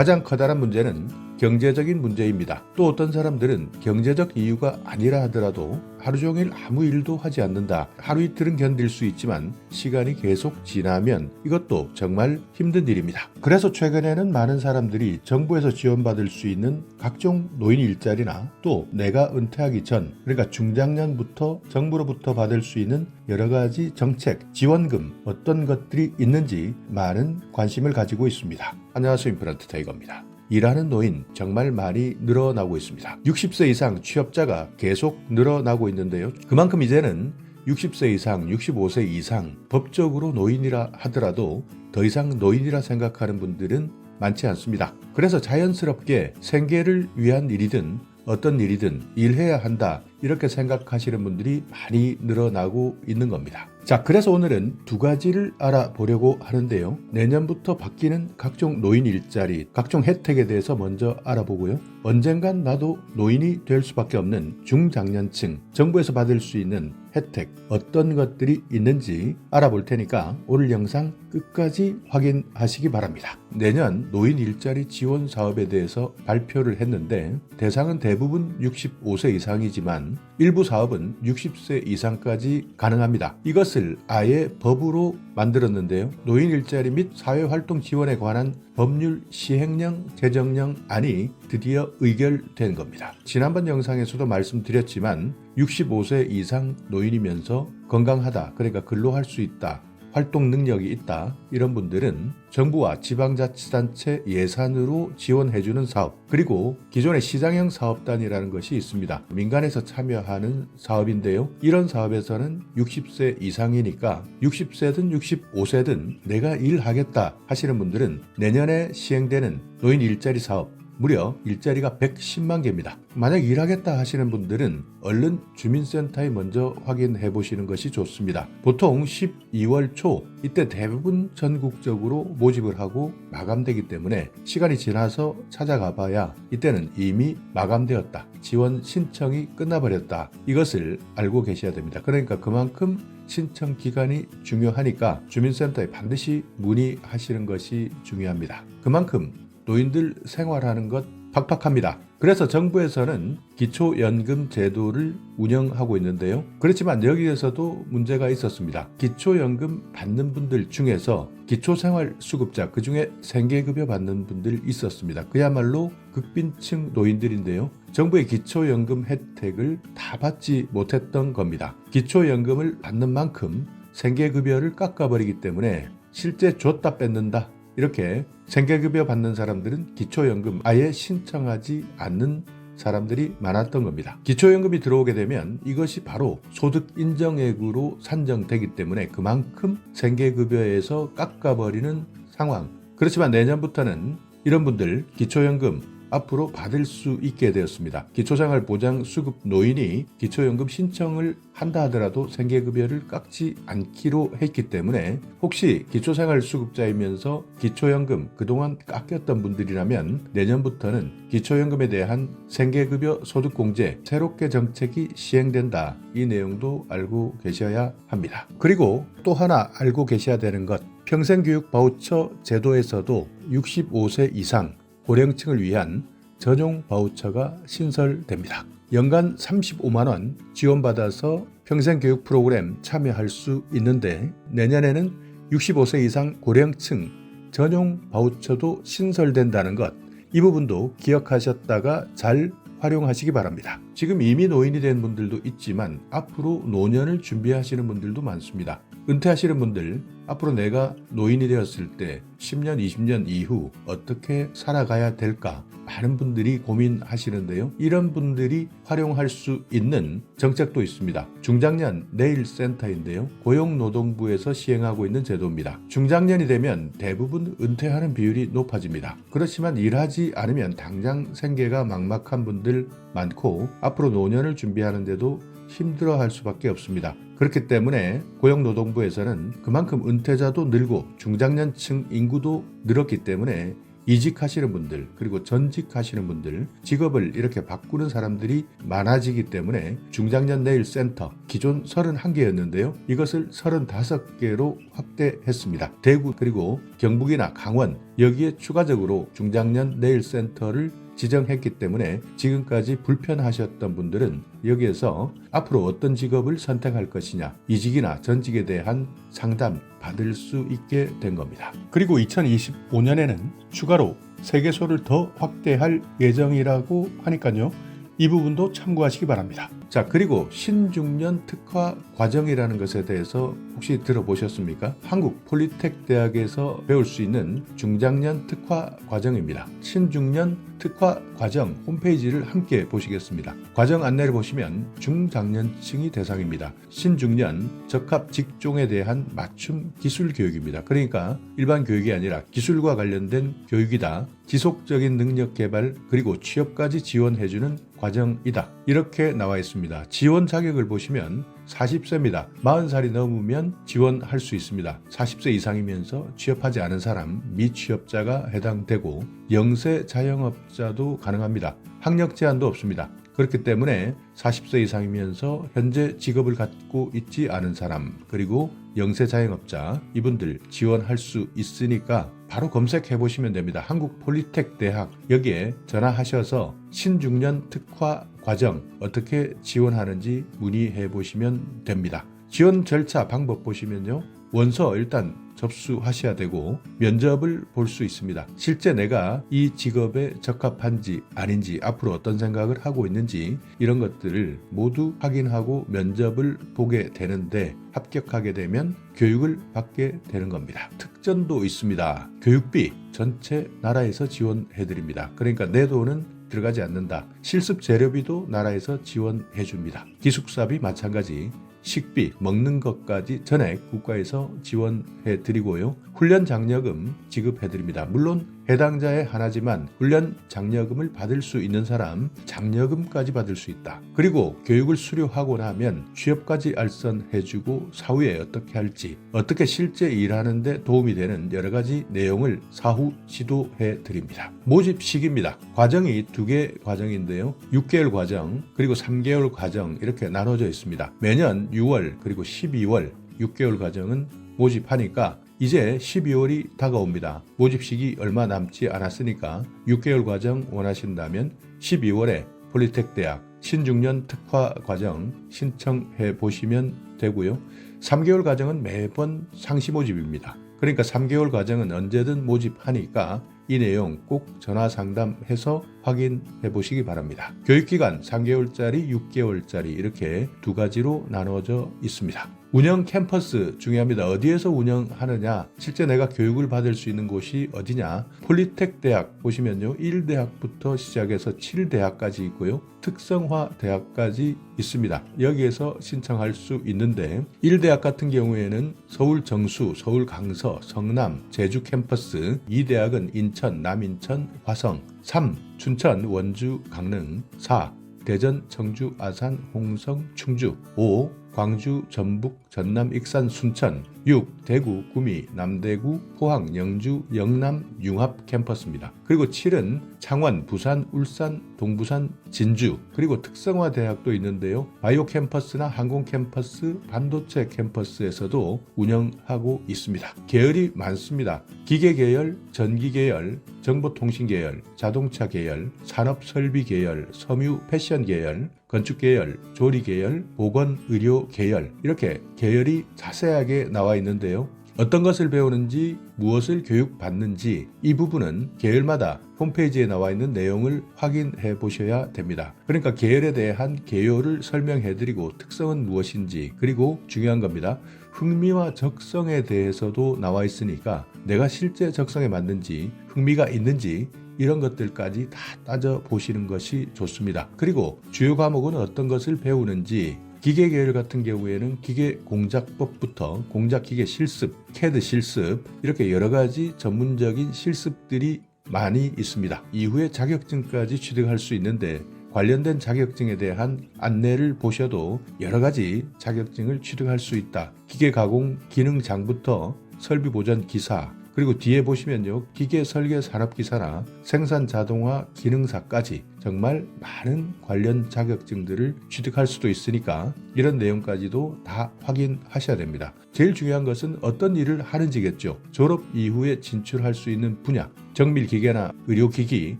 가장 커다란 문제는 경제적인 문제입니다. 또 어떤 사람들은 경제적 이유가 아니라 하더라도 하루 종일 아무 일도 하지 않는다. 하루 이틀은 견딜 수 있지만 시간이 계속 지나면 이것도 정말 힘든 일입니다. 그래서 최근에는 많은 사람들이 정부에서 지원받을 수 있는 각종 노인 일자리나 또 내가 은퇴하기 전, 그러니까 중장년부터 정부로부터 받을 수 있는 여러 가지 정책, 지원금 어떤 것들이 있는지 많은 관심을 가지고 있습니다. 안녕하세요. 임플란트 테이거입니다. 일하는 노인 정말 많이 늘어나고 있습니다. 60세 이상 취업자가 계속 늘어나고 있는데요. 그만큼 이제는 60세 이상, 65세 이상 법적으로 노인이라 하더라도 더 이상 노인이라 생각하는 분들은 많지 않습니다. 그래서 자연스럽게 생계를 위한 일이든 어떤 일이든 일해야 한다 이렇게 생각하시는 분들이 많이 늘어나고 있는 겁니다. 자, 그래서 오늘은 두 가지를 알아보려고 하는데요. 내년부터 바뀌는 각종 노인 일자리, 각종 혜택에 대해서 먼저 알아보고요. 언젠간 나도 노인이 될 수밖에 없는 중장년층, 정부에서 받을 수 있는 혜택, 어떤 것들이 있는지 알아볼 테니까 오늘 영상 끝까지 확인하시기 바랍니다. 내년 노인 일자리 지원 사업에 대해서 발표를 했는데 대상은 대부분 65세 이상이지만 일부 사업은 60세 이상까지 가능합니다. 이것을 아예 법으로 만들었는데요. 노인 일자리 및 사회활동 지원에 관한 법률 시행령 제정령안이 드디어 의결된 겁니다. 지난번 영상에서도 말씀드렸지만 65세 이상 노인이면서 건강하다, 그러니까 근로할 수 있다, 활동 능력이 있다, 이런 분들은 정부와 지방자치단체 예산으로 지원해주는 사업, 그리고 기존의 시장형 사업단이라는 것이 있습니다. 민간에서 참여하는 사업인데요. 이런 사업에서는 60세 이상이니까 60세든 65세든 내가 일하겠다 하시는 분들은 내년에 시행되는 노인 일자리 사업 무려 일자리가 110만 개입니다. 만약 일하겠다 하시는 분들은 얼른 주민센터에 먼저 확인해 보시는 것이 좋습니다. 보통 12월 초 이때 대부분 전국적으로 모집을 하고 마감되기 때문에 시간이 지나서 찾아가 봐야 이때는 이미 마감되었다, 지원 신청이 끝나버렸다, 이것을 알고 계셔야 됩니다. 그러니까 그만큼 신청 기간이 중요하니까 주민센터에 반드시 문의하시는 것이 중요합니다. 그만큼 노인들 생활하는 것 팍팍합니다. 그래서 정부에서는 기초연금 제도를 운영하고 있는데요. 그렇지만 여기에서도 문제가 있었습니다. 기초연금 받는 분들 중에서 기초생활수급자, 그중에 생계급여 받는 분들 있었습니다. 그야말로 극빈층 노인들인데요. 정부의 기초연금 혜택을 다 받지 못했던 겁니다. 기초연금을 받는 만큼 생계급여를 깎아버리기 때문에 실제 줬다 뺏는다, 이렇게 생계급여 받는 사람들은 기초연금 아예 신청하지 않는 사람들이 많았던 겁니다. 기초연금이 들어오게 되면 이것이 바로 소득 인정액으로 산정되기 때문에 그만큼 생계급여에서 깎아버리는 상황. 그렇지만 내년부터는 이런 분들 기초연금 앞으로 받을 수 있게 되었습니다. 기초생활보장수급 노인이 기초연금 신청을 한다 하더라도 생계급여를 깎지 않기로 했기 때문에 혹시 기초생활수급자이면서 기초연금 그동안 깎였던 분들이라면 내년부터는 기초연금에 대한 생계급여 소득공제 새롭게 정책이 시행된다, 이 내용도 알고 계셔야 합니다. 그리고 또 하나 알고 계셔야 되는 것, 평생교육 바우처 제도에서도 65세 이상 고령층을 위한 전용 바우처가 신설됩니다. 연간 35만 원 지원받아서 평생교육 프로그램 참여할 수 있는데 내년에는 65세 이상 고령층 전용 바우처도 신설된다는 것, 이 부분도 기억하셨다가 잘 활용하시기 바랍니다. 지금 이미 노인이 된 분들도 있지만 앞으로 노년을 준비하시는 분들도 많습니다. 은퇴하시는 분들, 앞으로 내가 노인이 되었을 때 10년, 20년 이후 어떻게 살아가야 될까 많은 분들이 고민하시는데요. 이런 분들이 활용할 수 있는 정책도 있습니다. 중장년 내일센터인데요. 고용노동부에서 시행하고 있는 제도입니다. 중장년이 되면 대부분 은퇴하는 비율이 높아집니다. 그렇지만 일하지 않으면 당장 생계가 막막한 분들 많고 앞으로 노년을 준비하는데도 힘들어할 수밖에 없습니다. 그렇기 때문에 고용노동부에서는 그만큼 은퇴자도 늘고 중장년층 인구도 늘었기 때문에 이직하시는 분들 그리고 전직하시는 분들 직업을 이렇게 바꾸는 사람들이 많아지기 때문에 중장년 네일 센터 기존 31개였는데요. 이것을 35개로 확대했습니다. 대구 그리고 경북이나 강원 여기에 추가적으로 중장년 네일 센터를 지정했기 때문에 지금까지 불편하셨던 분들은 여기에서 앞으로 어떤 직업을 선택할 것이냐, 이직이나 전직에 대한 상담 받을 수 있게 된 겁니다. 그리고 2025년에는 추가로 3개소를 더 확대할 예정이라고 하니까요. 이 부분도 참고하시기 바랍니다. 자, 그리고 신중년 특화 과정이라는 것에 대해서 혹시 들어보셨습니까? 한국 폴리텍 대학에서 배울 수 있는 중장년 특화 과정입니다. 신중년 특화 과정 홈페이지를 함께 보시겠습니다. 과정 안내를 보시면 중장년층이 대상입니다. 신중년 적합 직종에 대한 맞춤 기술 교육입니다. 그러니까 일반 교육이 아니라 기술과 관련된 교육이다. 지속적인 능력 개발 그리고 취업까지 지원해주는 과정이다. 이렇게 나와 있습니다. 지원 자격을 보시면 40세입니다. 40살이 넘으면 지원할 수 있습니다. 40세 이상이면서 취업하지 않은 사람, 미취업자가 해당되고 영세 자영업자도 가능합니다. 학력 제한도 없습니다. 그렇기 때문에 40세 이상이면서 현재 직업을 갖고 있지 않은 사람 그리고 영세 자영업자 이분들 지원할 수 있으니까 바로 검색해 보시면 됩니다. 한국 폴리텍 대학 여기에 전화하셔서 신중년 특화 과정 어떻게 지원하는지 문의해 보시면 됩니다. 지원 절차 방법 보시면요. 원서 일단 접수하셔야 되고 면접을 볼 수 있습니다. 실제 내가 이 직업에 적합한지 아닌지 앞으로 어떤 생각을 하고 있는지 이런 것들을 모두 확인하고 면접을 보게 되는데 합격하게 되면 교육을 받게 되는 겁니다. 특전도 있습니다. 교육비 전체 나라에서 지원해 드립니다. 그러니까 내 돈은 들어가지 않는다. 실습 재료비도 나라에서 지원해 줍니다. 기숙사비 마찬가지. 식비, 먹는 것까지 전액 국가에서 지원해 드리고요. 훈련 장려금 지급해 드립니다. 물론 해당자의 하나지만 훈련 장려금을 받을 수 있는 사람 장려금까지 받을 수 있다. 그리고 교육을 수료하고 나면 취업까지 알선해 주고 사후에 어떻게 할지 어떻게 실제 일하는데 도움이 되는 여러 가지 내용을 사후 지도해 드립니다. 모집 시기입니다. 과정이 2개 과정인데요. 6개월 과정 그리고 3개월 과정 이렇게 나눠져 있습니다. 매년 6월 그리고 12월 6개월 과정은 모집하니까 이제 12월이 다가옵니다. 모집 시기 얼마 남지 않았으니까 6개월 과정 원하신다면 12월에 폴리텍 대학 신중년 특화 과정 신청해 보시면 되고요. 3개월 과정은 매번 상시 모집입니다. 그러니까 3개월 과정은 언제든 모집하니까 이 내용 꼭 전화 상담해서 확인해 보시기 바랍니다. 교육기간 3개월짜리, 6개월짜리 이렇게 2가지로 나눠져 있습니다. 운영 캠퍼스 중요합니다. 어디에서 운영하느냐, 실제 내가 교육을 받을 수 있는 곳이 어디냐. 폴리텍 대학 보시면요. 1대학부터 시작해서 7대학까지 있고요. 특성화 대학까지 있습니다. 여기에서 신청할 수 있는데 1대학 같은 경우에는 서울 정수, 서울 강서, 성남, 제주 캠퍼스, 2대학은 인천, 남인천, 화성, 3. 춘천, 원주, 강릉, 4. 대전, 청주, 아산, 홍성, 충주, 5. 광주, 전북, 전남, 익산, 순천, 6. 대구, 구미, 남대구, 포항, 영주, 영남, 융합 캠퍼스입니다. 그리고 7은 창원, 부산, 울산, 동부산, 진주, 그리고 특성화 대학도 있는데요. 바이오 캠퍼스나 항공 캠퍼스, 반도체 캠퍼스에서도 운영하고 있습니다. 계열이 많습니다. 기계 계열, 전기 계열, 정보통신 계열, 자동차 계열, 산업설비 계열, 섬유 패션 계열, 건축 계열, 조리 계열, 보건 의료 계열 이렇게 계열이 자세하게 나와 있는데요. 어떤 것을 배우는지 무엇을 교육받는지 이 부분은 계열마다 홈페이지에 나와 있는 내용을 확인해 보셔야 됩니다. 그러니까 계열에 대한 개요를 설명해 드리고 특성은 무엇인지 그리고 중요한 겁니다. 흥미와 적성에 대해서도 나와 있으니까 내가 실제 적성에 맞는지 흥미가 있는지 이런 것들까지 다 따져보시는 것이 좋습니다. 그리고 주요 과목은 어떤 것을 배우는지 기계 계열 같은 경우에는 기계 공작법부터 공작기계 실습, CAD 실습 이렇게 여러 가지 전문적인 실습들이 많이 있습니다. 이후에 자격증까지 취득할 수 있는데 관련된 자격증에 대한 안내를 보셔도 여러 가지 자격증을 취득할 수 있다. 기계 가공 기능장부터 설비 보전 기사 그리고 뒤에 보시면요, 기계 설계 산업기사나 생산 자동화 기능사까지 정말 많은 관련 자격증들을 취득할 수도 있으니까 이런 내용까지도 다 확인하셔야 됩니다. 제일 중요한 것은 어떤 일을 하는지겠죠. 졸업 이후에 진출할 수 있는 분야, 정밀기계나 의료기기,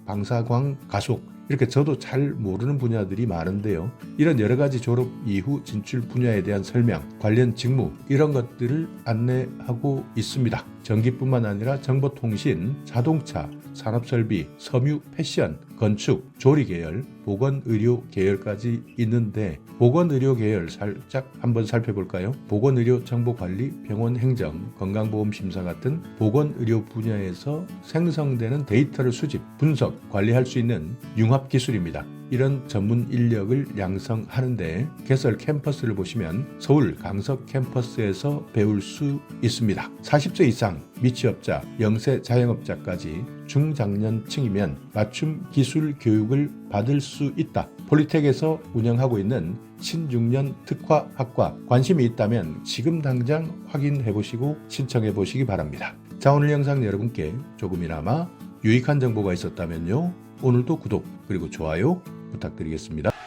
방사광, 가속, 이렇게 저도 잘 모르는 분야들이 많은데요. 이런 여러 가지 졸업 이후 진출 분야에 대한 설명, 관련 직무 이런 것들을 안내하고 있습니다. 전기뿐만 아니라 정보통신, 자동차, 산업설비, 섬유, 패션, 건축, 조리 계열, 보건의료 계열까지 있는데 보건의료 계열 살짝 한번 살펴볼까요? 보건의료 정보관리, 병원행정, 건강보험심사 같은 보건의료 분야에서 생성되는 데이터를 수집, 분석, 관리할 수 있는 융합기술입니다. 이런 전문 인력을 양성하는데 개설 캠퍼스를 보시면 서울 강석 캠퍼스에서 배울 수 있습니다. 40세 이상 미취업자, 영세 자영업자까지 중장년층이면 맞춤 기술 교육을 받을 수 있다. 폴리텍에서 운영하고 있는 신중년 특화학과 관심이 있다면 지금 당장 확인해 보시고 신청해 보시기 바랍니다. 자, 오늘 영상 여러분께 조금이나마 유익한 정보가 있었다면요, 오늘도 구독 그리고 좋아요 부탁드리겠습니다.